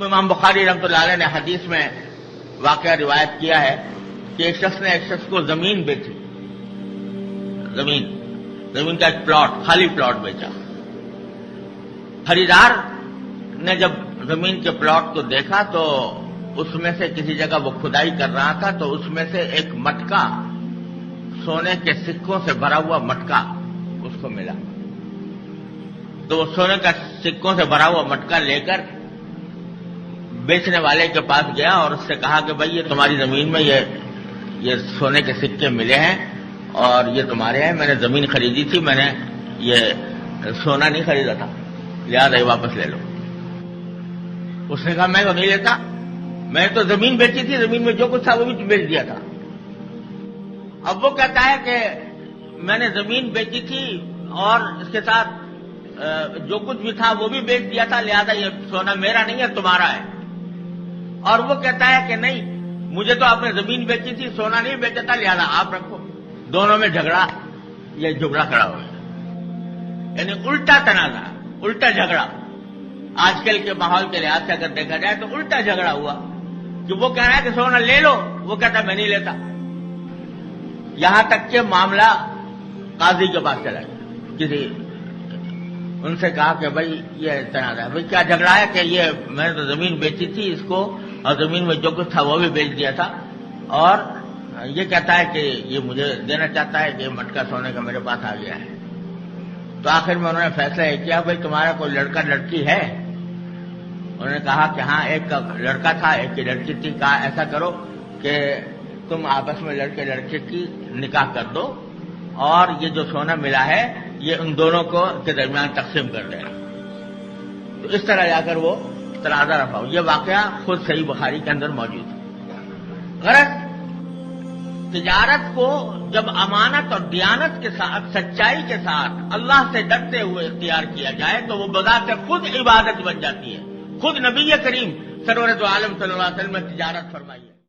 امام بخاری رحمۃ اللہ علیہ نے حدیث میں واقعہ روایت کیا ہے کہ ایک شخص نے ایک شخص کو زمین بیچی، زمین کا ایک پلاٹ، خالی پلاٹ بیچا۔ خریدار نے جب زمین کے پلاٹ کو دیکھا تو اس میں سے کسی جگہ وہ کھدائی کر رہا تھا تو اس میں سے ایک مٹکا، سونے کے سکوں سے بھرا ہوا مٹکا اس کو ملا۔ تو وہ سونے کا سکوں سے بھرا ہوا مٹکا لے کر بیچنے والے کے پاس گیا اور اس سے کہا کہ بھائی یہ تمہاری زمین میں یہ سونے کے سکے ملے ہیں اور یہ تمہارے ہیں، میں نے زمین خریدی تھی، میں نے یہ سونا نہیں خریدا تھا، لہٰذا یہ واپس لے لو۔ اس نے کہا میں تو نہیں لیتا، میں تو زمین بیچی تھی، زمین میں جو کچھ تھا وہ بھی بیچ دیا تھا۔ اب وہ کہتا ہے کہ میں نے زمین بیچی تھی اور اس کے ساتھ جو کچھ بھی تھا وہ بھی بیچ دیا تھا، لہذا یہ سونا میرا نہیں ہے تمہارا ہے۔ اور وہ کہتا ہے کہ نہیں، مجھے تو آپ نے زمین بیچی تھی، سونا نہیں بیچا تھا، لہذا آپ رکھو۔ دونوں میں جھگڑا کھڑا ہوا ہے، یعنی الٹا تنازع، الٹا جھگڑا۔ آج کل کے ماحول کے لحاظ سے اگر دیکھا جائے تو الٹا جھگڑا ہوا کہ وہ کہہ رہا ہے کہ سونا لے لو، وہ کہتا ہے میں نہیں لیتا۔ یہاں تک کہ معاملہ قاضی کے پاس چلا گیا، ان سے کہا کہ بھائی یہ تنازع ہے، بھائی کیا جھگڑا ہے کہ یہ میں نے تو زمین بیچی تھی اس کو اور زمین میں جو کچھ تھا وہ بھی بیچ دیا تھا، اور یہ کہتا ہے کہ یہ مجھے دینا چاہتا ہے کہ یہ مٹکا سونے کا میرے پاس آ گیا ہے۔ تو آخر میں انہوں نے فیصلہ یہ کیا بھائی تمہارا کوئی لڑکا لڑکی ہے؟ انہوں نے کہا کہ ہاں ایک کا لڑکا تھا ایک کی لڑکی تھی۔ کہا ایسا کرو کہ تم آپس میں لڑکے لڑکے کی نکاح کر دو اور یہ جو سونا ملا ہے یہ ان دونوں کو کے درمیان تقسیم کر دینا۔ تو اس طرح جا کر وہ تنازع رفع۔ یہ واقعہ خود صحیح بخاری کے اندر موجود ہے۔ غرض تجارت کو جب امانت اور دیانت کے ساتھ، سچائی کے ساتھ، اللہ سے ڈرتے ہوئے اختیار کیا جائے تو وہ بذات خود عبادت بن جاتی ہے۔ خود نبی کریم سرور دو عالم صلی اللہ علیہ وسلم نے تجارت فرمائی ہے۔